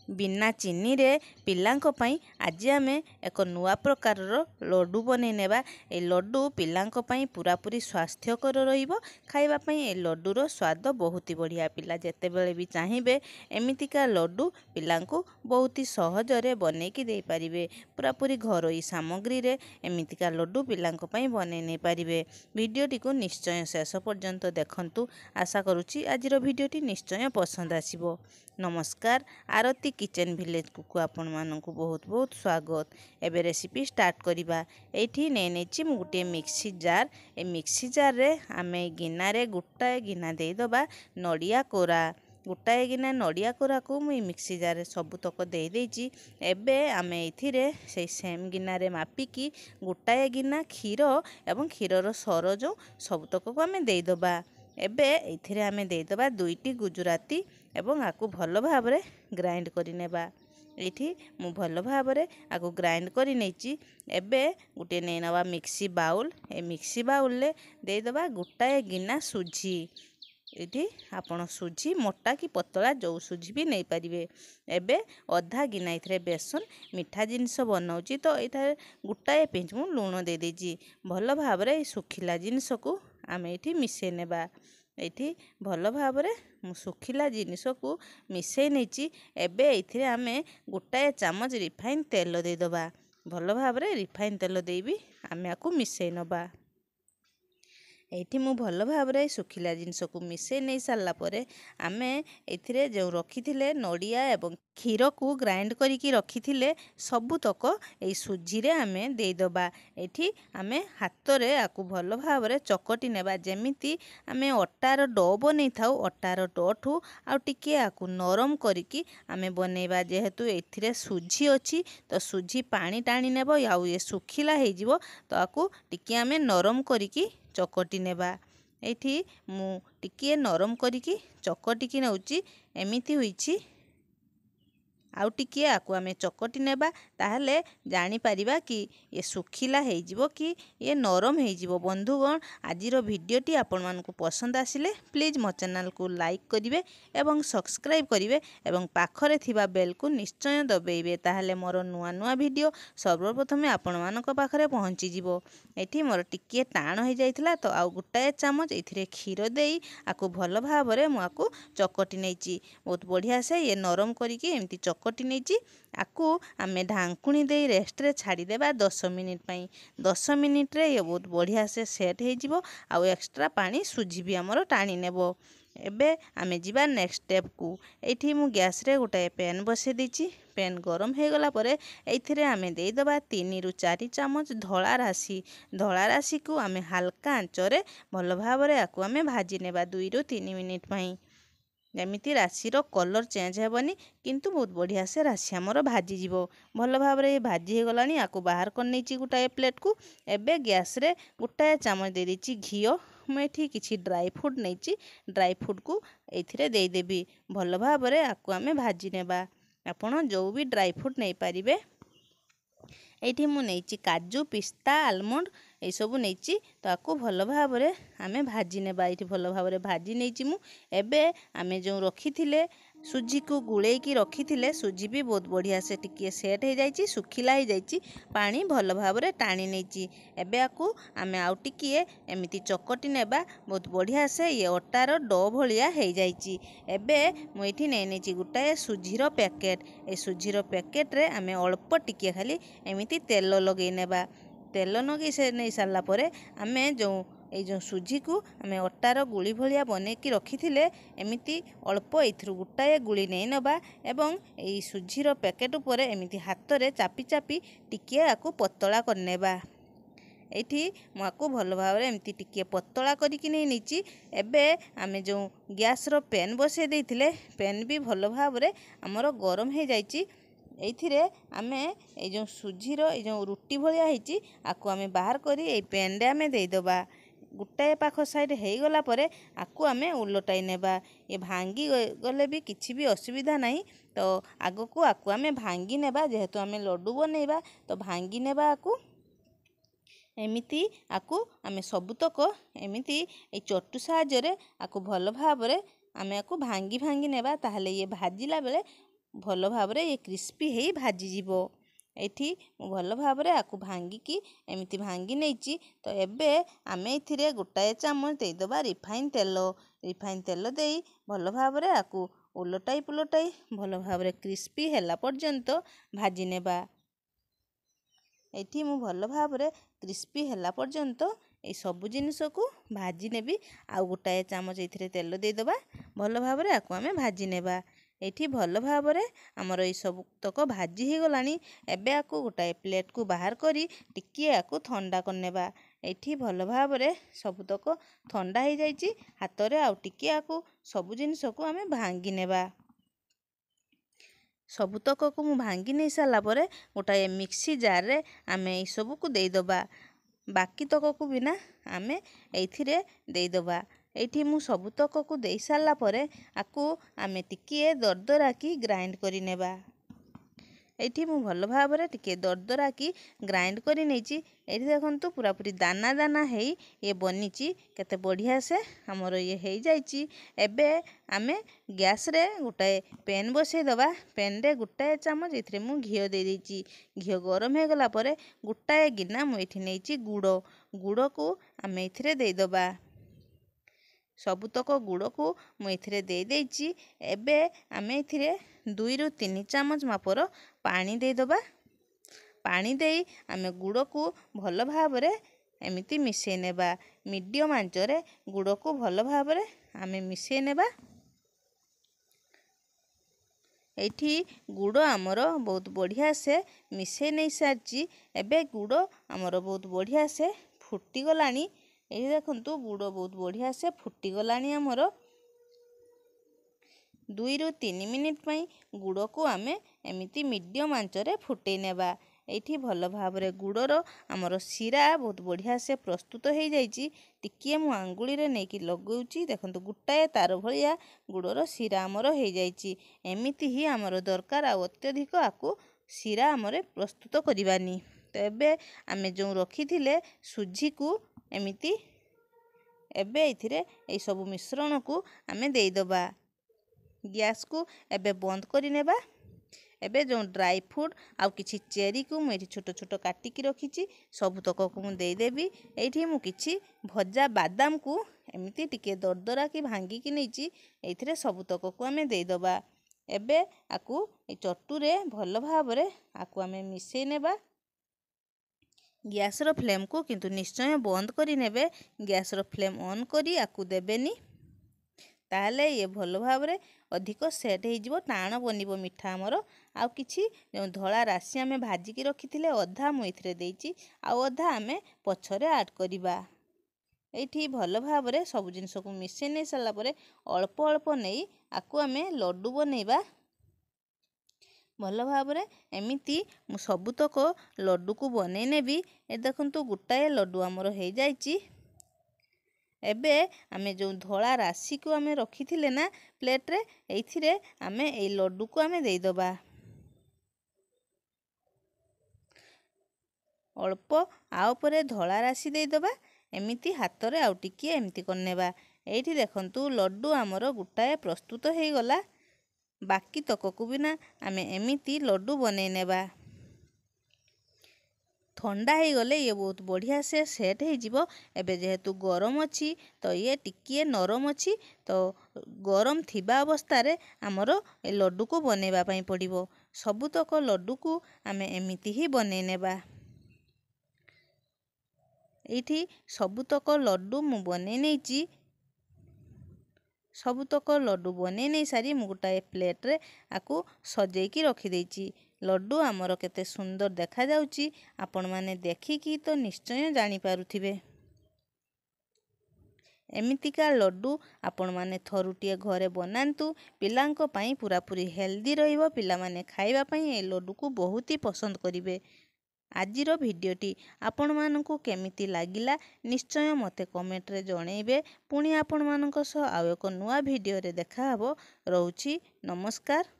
बिना चीनी रे पिलांको पई आज आमे एक नुआ प्रकारर लड्डू बनै नेबा। ए लड्डू पिलांको पई पूरापूरी स्वास्थ्यकर रहिबो। खाइबा पई ए लड्डूर स्वाद बहुत ही बढ़िया। पिला जेते बेले भी चाहिए एमितिका लड्डू पिलांको बहुत ही सहजरे बनेकी दे पारिबे। पूरापूरी घरोई सामग्री रे एमितिका लड्डू पिलांको पई बनै नै पारिबे। भिडियोटी को निश्चय शेष पर्यंत देखंतु। आशा करुछि आजिर भिडियोटी निश्चय पसंद आसिबो। नमस्कार, आरती किचन विलेज को आपण मानकु बहुत बहुत स्वागत। एबे रेसिपी स्टार्ट करिबा। एठी नै नेछि मु गुटे मिक्सी जार। ए मिक्सी जार रे आमे गिना रे गुटाए गिना देई दबा नडिया कोरा। गुटाए गिना नडिया कोरा को मु मिक्सी जार रे सबुतक देई देछि। एबे आमे एथिरे से सेम गिना रे मापिकी गुटाए गिना क्षीर एवं क्षीरर सर जो सबुतक को आमे देई दबा। एबे एथिरे आमे देई दबा दुईटी गुजराती एवं आकु भल भाबरे ग्राइंड करि नेबा। एठी मु भल भाबरे आकु ग्राइंड करि नेछि। एबे गुटे नै नवा मिक्सी बाउल। ए मिक्सी बाउल ले देई दबा गुटाए गिना सुजी। एठी आपण सुजी मोटा कि पतला जो सुजी भी नै पारिबे। एबे अधा गिना इथरे बेसन मिठा जिनिस बनाउची तो एथा गुटाए पिंच मु लूण दे देछि। भल भाबरे सुखिला जिनिस को आमे एठी मिसे नेबा। एठी भल भाबरे मु सुखिला जिनिस को मिसे नेछि। एबे एथिरे आमे गुटाए चामच रिफाइन तेल दे दबा। भल भाबरे रिफाइन तेल देबी आमे आकु मिसे नबा। एठी मु भल भाबरे सुखिला जिनिस को मिसे नै सारला परे आमे एथिरे जो रखिथिले नडिया एवं क्षीर को ग्राइंड करिकी रखिथिले सबुतक ए सुजी रे आमे देई दबा। एठी आमे हाथ रे आकु भल भाबरे चकटी नेबा। जेमिति आमे अटार डो बनै थाउ अटार डो ठू आ टिके आकु नरम करिकी आमे बनेबा। जेहेतु एथिरे सुजी अछि तो सुजी पानी टाणी नेबो आउ ए सुखिला हे जिवो तो आकु टिके आमे नरम करिकी चकटी नेबा। एठी मु टिके नरम करिकी चकटिकी नउची। एमिति होईची आउ टिके आकु आमे चकटी नेबा। ताहले जानी परिबा कि ये सुखिला हे जिवो कि ये नरम हे जिवो। बंधुगण आजिर भिडियोटी आपण मानकु पसंद आसिले प्लीज मो चैनल को लाइक करिवे एवं सब्सक्राइब करिवे एवं पाखरे थिबा बेल को निश्चय दबेइबे। ताहले मोर नुआ नुआ भिडियो सर्वप्रथमे आपण मानक पाखरे पहुंची जिवो। एठी मोर टिके टाण हो जाइथिला तो आउ गुटाए चामच एथिरे क्षीर देई आकु भल भाबरे मु आकु चकटी नेछि। बहुत बढ़िया से ये नरम करिकी एमती चकटी नेछि। आकु आमे ढांकुणी देई रेस्ट रे छाड़ी देबा 10 मिनिट पई। 10 मिनिट रे ये बहुत बढ़िया से सेट हे जिवो आउ एक्स्ट्रा पानी सुजी भी हमरो टाणी नेबो। एबे आमे जिबा नेक्स्ट स्टेप को। एठी मु गैस रे गोटाए पैन बसे देछि। पैन गरम हे गला परे एथिरे आमे देई दबा 3 रु 4 चामच धळा राशि। धळा राशि को आमे हल्का आंच रे भल भाबरे आकु आमे भाजी नेबा 2 रु 3 मिनिट पई। एमिति राशि रो कलर चेंज हेबनी किंतु बहुत बढ़िया से राशि हमरो भाजी जिवो। भल भाबरे भाजी हे गलानी आकु बाहर कर नेछि गुटाए प्लेट को। एबे गैस रे गुटाए चामच दे देछि घियो। मैं एठी किछि ड्राई फ्रूट नेछि। ड्राई फ्रूट को एथिरे देई देबी। भल भाबरे आकु आमे भाजी नेबा। आपण जो भी ड्राई फ्रूट नै पारिबे। एठी मु नेछि काजू पिस्ता आलमंड ए सब नेछि तो आकु भल भाबरे आमे भाजी नेबा। एठी भल भाबरे भाजी नेछि मु। एबे आमे जो रखिथिले सुजी को गुळेई की रखिथिले सुजी भी बहुत बढ़िया से टिके सेट हे जाइछि सुखिला हे जाइछि। पानी भल भाबरे टाणी नेछि। एबे आकु आमे आउ टिके एमिति चकटी नेबा। बहुत बढ़िया से ये अटार डो भलिया हे जाइछि। एबे मु एठी नै नेछि गुटाए सुजीर पैकेट। ए सुजीर पैकेट रे आमे अल्प टिके खाली एमिति तेल लगेई नेबा। तेल नगेई से नै सारला परे आमे जो ए जो सुजी को आमे अटार गुली भलिया बने की रखिथिले एमिति अल्प एथरु गुटाए गुली नै नबा एवं ए सुजीर पैकेट ऊपर एमिति हाथ रे चापी चापी टिके आकु पतला कर नेबा। एठी मु आकु भल भाबरे एमिति टिके पतला करिकी नै निछि। एबे आमे जो गैस रो पैन बसे देइथिले पैन भी भल भाबरे हमरो गरम हे जाइछि। एथिरे आमे ए जो सुजीर ए जो रुटी भलिया हेछि आकु आमे बाहर करी ए पैन रे आमे देई दबा। गुटाए पाख साइड हे गला परे आकु आमे उलटाई नेबा। ये भांगी गले भी किछि भी असुविधा नहीं तो आगो को आकु आमे भांगी नेबा। जेहेतु आमे लड्डू बनेबा तो भांगी नेबा आकु। एमिति आकु आमे सबुतक एमिति ए चटू साहाय्य रे आकु भल भाबरे आमे आकु भांगी भांगी नेबा। ताहले ये भाजिला बेले ଭଲ ଭାବରେ ये क्रिस्पी ହେଇ ଭାଜିଯିବ। ଏଠି ମୁଁ ଭଲ ଭାବରେ ଆକୁ ଭାଙ୍ଗିକି ଏମିତି ଭାଙ୍ଗି ନେଇଛି। ତ ଏବେ ଆମେ ଏଥିରେ ଗୋଟାଏ ଚାମଚ ଦେଇଦେବା ରିଫାଇନ୍ ତେଲ। ରିଫାଇନ୍ ତେଲ ଦେଇ ଭଲ ଭାବରେ ଆକୁ ଓଲଟାଇ ପୁଲଟାଇ ଭଲ ଭାବରେ କ୍ରିସ୍ପି ହେଲା ପର୍ଯ୍ୟନ୍ତ ଭାଜି ନେବା। ଏଠି ମୁଁ ଭଲ ଭାବରେ କ୍ରିସ୍ପି ହେଲା ପର୍ଯ୍ୟନ୍ତ এই ସବୁ ଜିନିଷକୁ ଭାଜି ନେବି। ଆଉ ଗୋଟାଏ ଚାମଚ ଏଥିରେ ତେଲ ଦେଇଦେବା। ଭଲ ଭାବରେ ଆକୁ ଆମେ ଭାଜି ନେବା। ଏଠି ଭଲ ଭାବରେ ଆମର ଏଇ ସବୁତକ ଭାଜି ହେଇଗଲାଣି। ଏବେ ଆକୁ ଗୋଟାଏ ପ୍ଲେଟ୍କୁ ବାହାର କରି ଟିକିଏ ଆକୁ ଥଣ୍ଡା କରିନେବା। ଏଠି ଭଲ ଭାବରେ ସବୁତକ ଥଣ୍ଡା ହେଇଯାଇଛି। ହାତରେ ଆଉ ଟିକିଏ ଆକୁ ସବୁ ଜିନିଷକୁ ଆମେ ଭାଙ୍ଗି ନେବା। ସବୁତକକୁ ମୁଁ ଭାଙ୍ଗି ନେଇ ସାରିଲା ପରେ ଗୋଟାଏ ମିକ୍ସି ଜାର୍ରେ ଆମେ ଏଇସବୁକୁ ଦେଇଦେବା। ବାକି ତକକୁ ବିନା ଆମେ ଏଇଥିରେ ଦେଇଦେବା। ଏଇଠି ମୁଁ ସବୁତକକୁ ଦେଇ ସାରିଲା ପରେ ଆକୁ ଆମେ ଟିକିଏ ଦରଦରାକି ଗ୍ରାଇଣ୍ଡ କରି ନେବା। ଏଇଠି ମୁଁ ଭଲ ଭାବରେ ଟିକିଏ ଦରଦରାକି ଗ୍ରାଇଣ୍ଡ କରି ନେଇଛି। ଏଇଠି ଦେଖନ୍ତୁ ପୁରାପୁରି ଦାନା ଦାନା ହେଇ ଇଏ ବନିଛି। କେତେ ବଢ଼ିଆ ସେ ଆମର ଇଏ ହେଇଯାଇଛି। ଏବେ ଆମେ ଗ୍ୟାସ୍ରେ ଗୋଟାଏ ପେନ୍ ବସାଇଦେବା। ପେନ୍ରେ ଗୋଟାଏ ଚାମଚ ଏଥିରେ ମୁଁ ଘିଅ ଦେଇଦେଇଛି। ଘିଅ ଗରମ ହେଇଗଲା ପରେ ଗୋଟାଏ ଗିନା ମୁଁ ଏଠି ନେଇଛି ଗୁଡ଼। ଗୁଡ଼କୁ ଆମେ ଏଥିରେ ଦେଇଦେବା। ସବୁତକ ଗୁଡ଼କୁ ମୁଁ ଏଥିରେ ଦେଇଦେଇଛି। ଏବେ ଆମେ ଏଥିରେ 2ରୁ 3 ଚାମଚ ମାପର ପାଣି ଦେଇଦେବା। ପାଣି ଦେଇ ଆମେ ଗୁଡ଼କୁ ଭଲ ଭାବରେ ଏମିତି ମିଶାଇ ନେବା। ମିଡ଼ିୟମ୍ ଆଞ୍ଚରେ ଗୁଡ଼କୁ ଭଲ ଭାବରେ ଆମେ ମିଶାଇ ନେବା। ଏଇଠି ଗୁଡ଼ ଆମର ବହୁତ ବଢ଼ିଆ ସେ ମିଶାଇ ନେଇ ସାରିଛି। ଏବେ ଗୁଡ଼ ଆମର ବହୁତ ବଢ଼ିଆ ସେ ଫୁଟିଗଲାଣି। ଏଇ ଦେଖନ୍ତୁ ଗୁଡ଼ ବହୁତ ବଢ଼ିଆ ସେ ଫୁଟିଗଲାଣି। ଆମର 2ରୁ 3 ମିନିଟ୍ ପାଇଁ ଗୁଡ଼କୁ ଆମେ ଏମିତି ମିଡ଼ିୟମ୍ ଆଞ୍ଚରେ ଫୁଟେଇ ନେବା। ଏଇଠି ଭଲ ଭାବରେ ଗୁଡ଼ର ଆମର ଶିରା ବହୁତ ବଢ଼ିଆ ସେ ପ୍ରସ୍ତୁତ ହେଇଯାଇଛି। ଟିକିଏ ମୁଁ ଆଙ୍ଗୁଳିରେ ନେଇକି ଲଗାଉଛି। ଦେଖନ୍ତୁ ଗୋଟାଏ ତାର ଭଳିଆ ଗୁଡ଼ର ଶିରା ଆମର ହେଇଯାଇଛି। ଏମିତି ହିଁ ଆମର ଦରକାର। ଆଉ ଅତ୍ୟଧିକ ଆକୁ ଶିରା ଆମର ପ୍ରସ୍ତୁତ କରିବାନି। ତ ଏବେ ଆମେ ଯେଉଁ ରଖିଥିଲେ ସୁଜିକୁ ଏମିତି ଏବେ ଏଥିରେ ଏଇସବୁ ମିଶ୍ରଣକୁ ଆମେ ଦେଇଦେବା। ଗ୍ୟାସ୍କୁ ଏବେ ବନ୍ଦ କରିନେବା। ଏବେ ଯେଉଁ ଡ୍ରାଇ ଫ୍ରୁଟ୍ ଆଉ କିଛି ଚେରିକୁ ମୁଁ ଏଠି ଛୋଟ ଛୋଟ କାଟିକି ରଖିଛି ସବୁତକକୁ ମୁଁ ଦେଇଦେବି। ଏଇଠି ମୁଁ କିଛି ଭଜା ବାଦାମକୁ ଏମିତି ଟିକେ ଦରଦରାକି ଭାଙ୍ଗିକି ନେଇଛି। ଏଇଥିରେ ସବୁତକକୁ ଆମେ ଦେଇଦେବା। ଏବେ ଆକୁ ଏଇ ଚଟୁରେ ଭଲ ଭାବରେ ଆକୁ ଆମେ ମିଶାଇ ନେବା। ଗ୍ୟାସ୍ର ଫ୍ଲେମ୍କୁ କିନ୍ତୁ ନିଶ୍ଚୟ ବନ୍ଦ କରି ନେବେ। ଗ୍ୟାସ୍ର ଫ୍ଲେମ୍ ଅନ୍ କରି ଆକୁ ଦେବେନି। ତାହେଲେ ଇଏ ଭଲ ଭାବରେ ଅଧିକ ସେଟ୍ ହେଇଯିବ। ଟାଣ ବନିବ ମିଠା ଆମର। ଆଉ କିଛି ଯେଉଁ ଧଳା ରାଶି ଆମେ ଭାଜିକି ରଖିଥିଲେ ଅଧା ମୁଁ ଏଥିରେ ଦେଇଛି। ଆଉ ଅଧା ଆମେ ପଛରେ ଆଡ଼୍ କରିବା। ଏଇଠି ଭଲ ଭାବରେ ସବୁ ଜିନିଷକୁ ମିଶାଇ ନେଇ ସାରିଲା ପରେ ଅଳ୍ପ ଅଳ୍ପ ନେଇ ଆକୁ ଆମେ ଲଡ଼ୁ ବନେଇବା। ଭଲ ଭାବରେ ଏମିତି ମୁଁ ସବୁତକ ଲଡ଼ୁକୁ ବନେଇ ନେବି। ଏ ଦେଖନ୍ତୁ ଗୋଟାଏ ଲଡ଼ୁ ଆମର ହେଇଯାଇଛି। ଏବେ ଆମେ ଯେଉଁ ଧଳା ରାଶିକୁ ଆମେ ରଖିଥିଲେ ନା ପ୍ଲେଟ୍ରେ, ଏଇଥିରେ ଆମେ ଏଇ ଲଡ଼ୁକୁ ଆମେ ଦେଇଦେବା। ଅଳ୍ପ ଆଉ ଉପରେ ଧଳା ରାଶି ଦେଇଦେବା। ଏମିତି ହାତରେ ଆଉ ଟିକିଏ ଏମିତି କରିନେବା। ଏଇଠି ଦେଖନ୍ତୁ ଲଡ଼ୁ ଆମର ଗୋଟାଏ ପ୍ରସ୍ତୁତ ହେଇଗଲା। ବାକି ତକକୁ ବିନା ଆମେ ଏମିତି ଲଡ଼ୁ ବନେଇ ନେବା। ଥଣ୍ଡା ହେଇଗଲେ ଇଏ ବହୁତ ବଢ଼ିଆ ସେ ସେଟ୍ ହେଇଯିବ। ଏବେ ଯେହେତୁ ଗରମ ଅଛି ତ ଇଏ ଟିକିଏ ନରମ ଅଛି। ତ ଗରମ ଥିବା ଅବସ୍ଥାରେ ଆମର ଏ ଲଡ଼ୁକୁ ବନେଇବା ପାଇଁ ପଡ଼ିବ। ସବୁତକ ଲଡ଼ୁକୁ ଆମେ ଏମିତି ହିଁ ବନେଇ ନେବା। ଏଇଠି ସବୁତକ ଲଡ଼ୁ ମୁଁ ବନେଇ ନେଇଛି। ସବୁତକ ଲଡ଼ୁ ବନେଇ ନେଇ ସାରି ମୁଁ ଗୋଟାଏ ପ୍ଲେଟ୍ରେ ଆକୁ ସଜେଇକି ରଖିଦେଇଛି। ଲଡ଼ୁ ଆମର କେତେ ସୁନ୍ଦର ଦେଖାଯାଉଛି ଆପଣମାନେ ଦେଖିକି ତ ନିଶ୍ଚୟ ଜାଣିପାରୁଥିବେ। ଏମିତିକା ଲଡ଼ୁ ଆପଣମାନେ ଥରୁଟିଏ ଘରେ ବନାନ୍ତୁ। ପିଲାଙ୍କ ପାଇଁ ପୁରାପୁରି ହେଲ୍ଦି ରହିବ। ପିଲାମାନେ ଖାଇବା ପାଇଁ ଏ ଲଡ଼ୁକୁ ବହୁତ ହି ପସନ୍ଦ କରିବେ। ଆଜିର ଭିଡ଼ିଓଟି ଆପଣମାନଙ୍କୁ କେମିତି ଲାଗିଲା ନିଶ୍ଚୟ ମୋତେ କମେଣ୍ଟରେ ଜଣେଇବେ। ପୁଣି ଆପଣମାନଙ୍କ ସହ ଆଉ ଏକ ନୂଆ ଭିଡ଼ିଓରେ ଦେଖାହେବ। ରହୁଛି, ନମସ୍କାର।